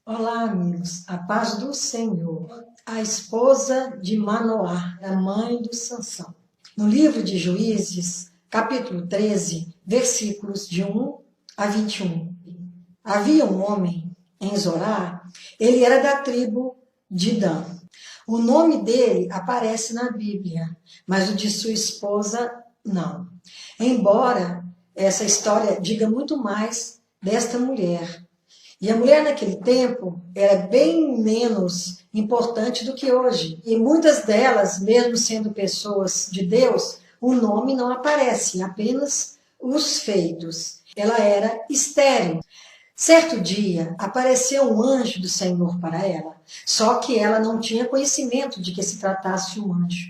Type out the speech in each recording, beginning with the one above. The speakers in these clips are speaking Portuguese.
Olá, amigos. A paz do Senhor. A esposa de Manoá, a mãe do Sansão. No livro de Juízes, capítulo 13, versículos de 1 a 21. Havia um homem em Zorá, ele era da tribo de Dan. O nome dele aparece na Bíblia, mas o de sua esposa não. Embora essa história diga muito mais desta mulher. E a mulher naquele tempo era bem menos importante do que hoje. E muitas delas, mesmo sendo pessoas de Deus, o nome não aparece, apenas os feitos. Ela era estéril. Certo dia, apareceu um anjo do Senhor para ela, só que ela não tinha conhecimento de que se tratasse um anjo.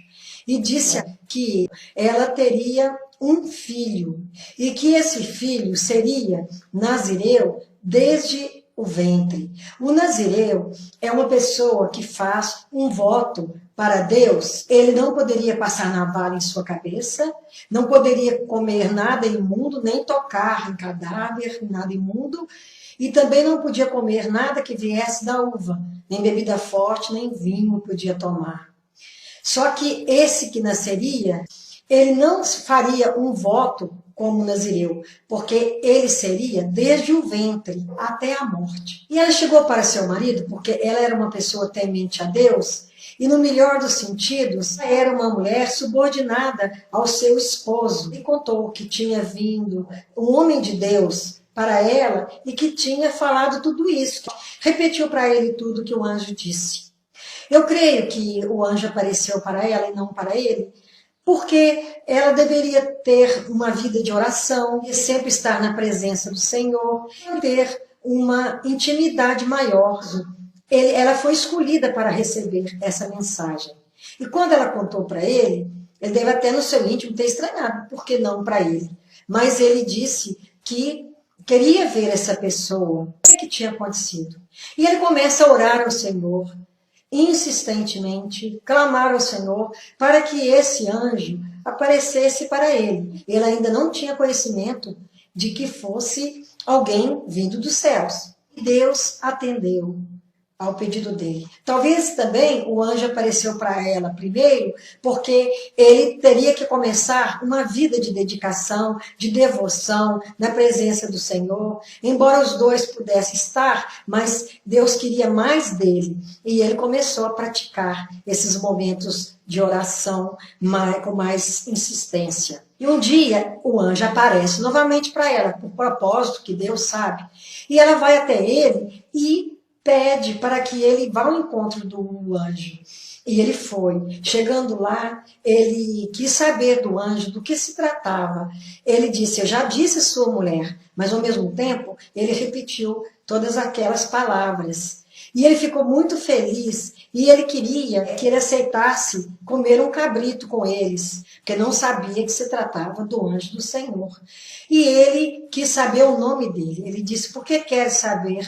E disse que ela teria um filho, e que esse filho seria nazireu desde o ventre. O nazireu é uma pessoa que faz um voto para Deus. Ele não poderia passar navalha em sua cabeça, não poderia comer nada imundo, nem tocar em cadáver, nada imundo, e também não podia comer nada que viesse da uva, nem bebida forte, nem vinho podia tomar. Só que esse que nasceria, ele não faria um voto como nazireu, porque ele seria desde o ventre até a morte. E ela chegou para seu marido, porque ela era uma pessoa temente a Deus, e no melhor dos sentidos, era uma mulher subordinada ao seu esposo. E contou que tinha vindo um homem de Deus para ela e que tinha falado tudo isso. Repetiu para ele tudo que o anjo disse. Eu creio que o anjo apareceu para ela e não para ele, porque ela deveria ter uma vida de oração, e sempre estar na presença do Senhor, ter uma intimidade maior. Ela foi escolhida para receber essa mensagem. E quando ela contou para ele deve até no seu íntimo ter estranhado, por que não para ele? Mas ele disse que queria ver essa pessoa, o que tinha acontecido. E ele começa a orar ao Senhor, insistentemente, clamar ao Senhor para que esse anjo aparecesse para ele. Ele ainda não tinha conhecimento de que fosse alguém vindo dos céus. E Deus atendeu ao pedido dele. Talvez também o anjo apareceu para ela primeiro, porque ele teria que começar uma vida de dedicação, de devoção na presença do Senhor. Embora os dois pudessem estar, mas Deus queria mais dele. E ele começou a praticar esses momentos de oração com mais insistência. E um dia o anjo aparece novamente para ela, por propósito que Deus sabe. E ela vai até ele e pede para que ele vá ao encontro do anjo. E ele foi. Chegando lá, ele quis saber do anjo do que se tratava. Ele disse, eu já disse sua mulher, mas ao mesmo tempo ele repetiu todas aquelas palavras. E ele ficou muito feliz e ele queria que ele aceitasse comer um cabrito com eles, porque não sabia que se tratava do anjo do Senhor. E ele quis saber o nome dele. Ele disse, por que quer saber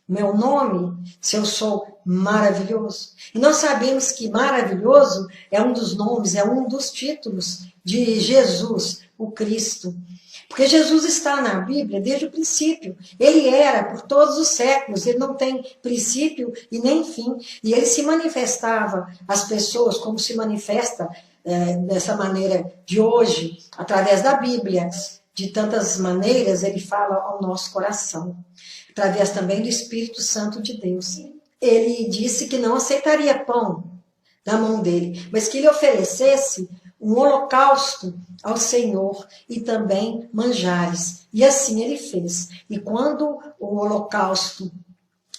meu nome, se eu sou maravilhoso? E nós sabemos que maravilhoso é um dos nomes, é um dos títulos de Jesus, o Cristo. Porque Jesus está na Bíblia desde o princípio. Ele era por todos os séculos, ele não tem princípio e nem fim. E ele se manifestava às pessoas como se manifesta dessa maneira de hoje, através da Bíblia. De tantas maneiras ele fala ao nosso coração, através também do Espírito Santo de Deus. Ele disse que não aceitaria pão da mão dele, mas que ele oferecesse um holocausto ao Senhor e também manjares. E assim ele fez. E quando o holocausto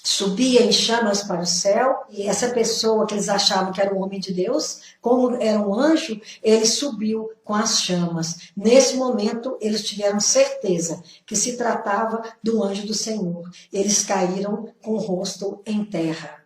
subia em chamas para o céu, e essa pessoa que eles achavam que era o homem de Deus, como era um anjo, ele subiu com as chamas. Nesse momento, eles tiveram certeza que se tratava do anjo do Senhor. Eles caíram com o rosto em terra.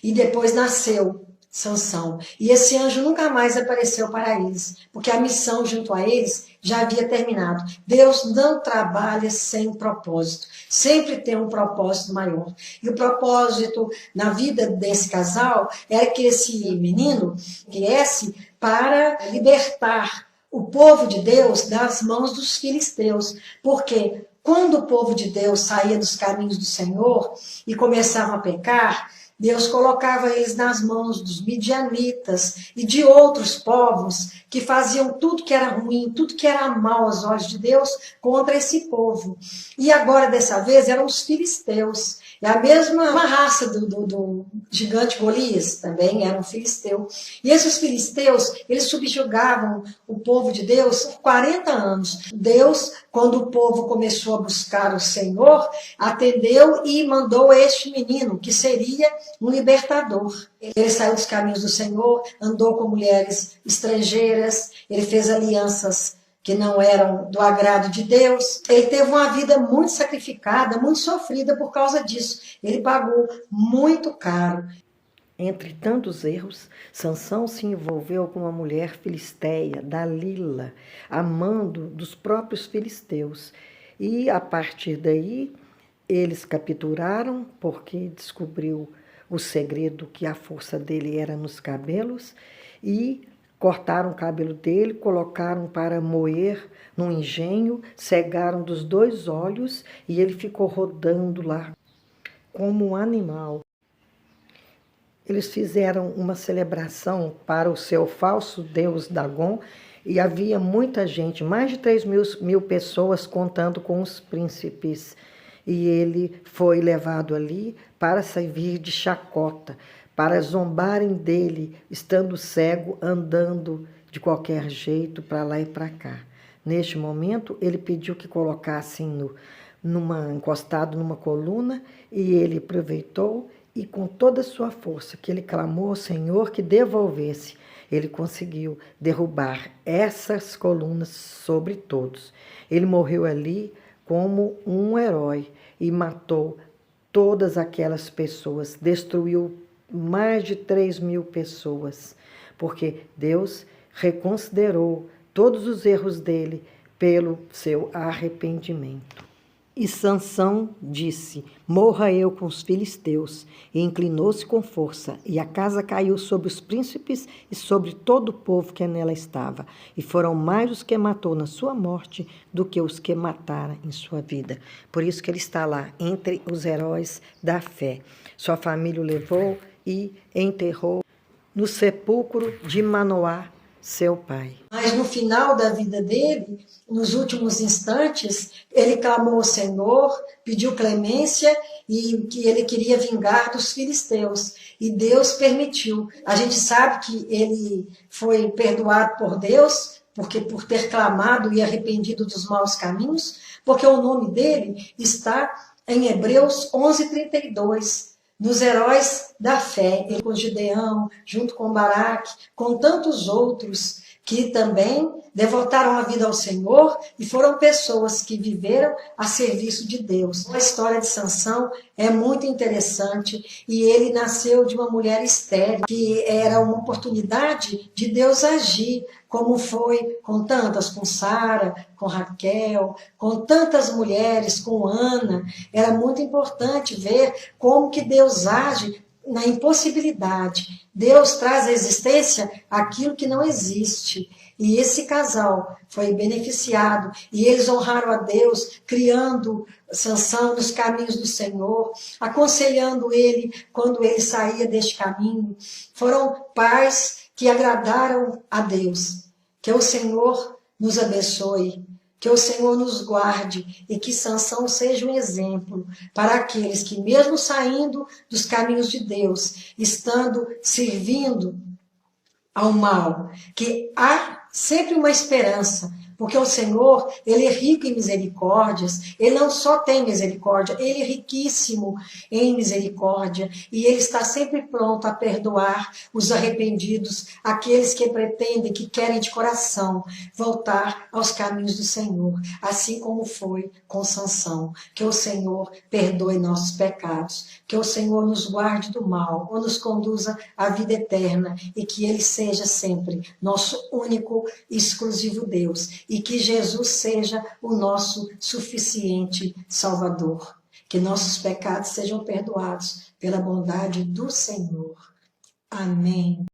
E depois nasceu Sansão. E esse anjo nunca mais apareceu para eles, porque a missão junto a eles já havia terminado. Deus não trabalha sem propósito. Sempre tem um propósito maior. E o propósito na vida desse casal era que esse menino viesse para libertar o povo de Deus das mãos dos filisteus. Porque Quando o povo de Deus saía dos caminhos do Senhor e começava a pecar, Deus colocava eles nas mãos dos midianitas e de outros povos que faziam tudo que era ruim, tudo que era mal aos olhos de Deus contra esse povo. E agora, dessa vez, eram os filisteus. É a mesma raça do gigante Golias, também era um filisteu. E esses filisteus, eles subjugavam o povo de Deus por 40 anos. Deus, quando o povo começou a buscar o Senhor, atendeu e mandou este menino, que seria um libertador. Ele saiu dos caminhos do Senhor, andou com mulheres estrangeiras, ele fez alianças que não eram do agrado de Deus. Ele teve uma vida muito sacrificada, muito sofrida por causa disso. Ele pagou muito caro. Entre tantos erros, Sansão se envolveu com uma mulher filisteia, Dalila, amando dos próprios filisteus. E, a partir daí, eles capturaram, porque descobriu o segredo que a força dele era nos cabelos, e cortaram o cabelo dele, colocaram para moer num engenho, cegaram dos 2 olhos e ele ficou rodando lá como um animal. Eles fizeram uma celebração para o seu falso deus Dagon e havia muita gente, mais de 3 mil pessoas contando com os príncipes. E ele foi levado ali para servir de chacota, para zombarem dele, estando cego, andando de qualquer jeito para lá e para cá. Neste momento, ele pediu que colocassem encostado numa coluna, e ele aproveitou e, com toda a sua força, que ele clamou ao Senhor que devolvesse, ele conseguiu derrubar essas colunas sobre todos. Ele morreu ali como um herói e matou todas aquelas pessoas, destruiu mais de 3 mil pessoas, porque Deus reconsiderou todos os erros dele pelo seu arrependimento. E Sansão disse: morra eu com os filisteus. E inclinou-se com força, e a casa caiu sobre os príncipes e sobre todo o povo que nela estava. E foram mais os que matou na sua morte do que os que mataram em sua vida. Por isso que ele está lá, entre os heróis da fé. Sua família o levou e enterrou no sepulcro de Manoá, seu pai. Mas no final da vida dele, nos últimos instantes, ele clamou ao Senhor, pediu clemência e que ele queria vingar dos filisteus. E Deus permitiu. A gente sabe que ele foi perdoado por Deus, porque por ter clamado e arrependido dos maus caminhos, porque o nome dele está em Hebreus 11:32. Nos heróis da fé, ele com Gideão, junto com Baraque, com tantos outros que também devotaram a vida ao Senhor e foram pessoas que viveram a serviço de Deus. A história de Sansão é muito interessante e ele nasceu de uma mulher estéril, que era uma oportunidade de Deus agir, como foi com tantas, com Sara, com Raquel, com tantas mulheres, com Ana. Era muito importante ver como que Deus age na impossibilidade. Deus traz à existência aquilo que não existe. E esse casal foi beneficiado e eles honraram a Deus, criando Sansão nos caminhos do Senhor, aconselhando ele quando ele saía deste caminho. Foram pais que agradaram a Deus. Que o Senhor nos abençoe, que o Senhor nos guarde e que Sansão seja um exemplo para aqueles que, mesmo saindo dos caminhos de Deus, estando servindo ao mal, que há sempre uma esperança, porque o Senhor, ele é rico em misericórdias, ele não só tem misericórdia, ele é riquíssimo em misericórdia, e ele está sempre pronto a perdoar os arrependidos, aqueles que pretendem, que querem de coração voltar aos caminhos do Senhor, assim como foi com Sansão. Que o Senhor perdoe nossos pecados, que o Senhor nos guarde do mal, ou nos conduza à vida eterna, e que ele seja sempre nosso único e exclusivo Deus, e que Jesus seja o nosso suficiente Salvador. Que nossos pecados sejam perdoados pela bondade do Senhor. Amém.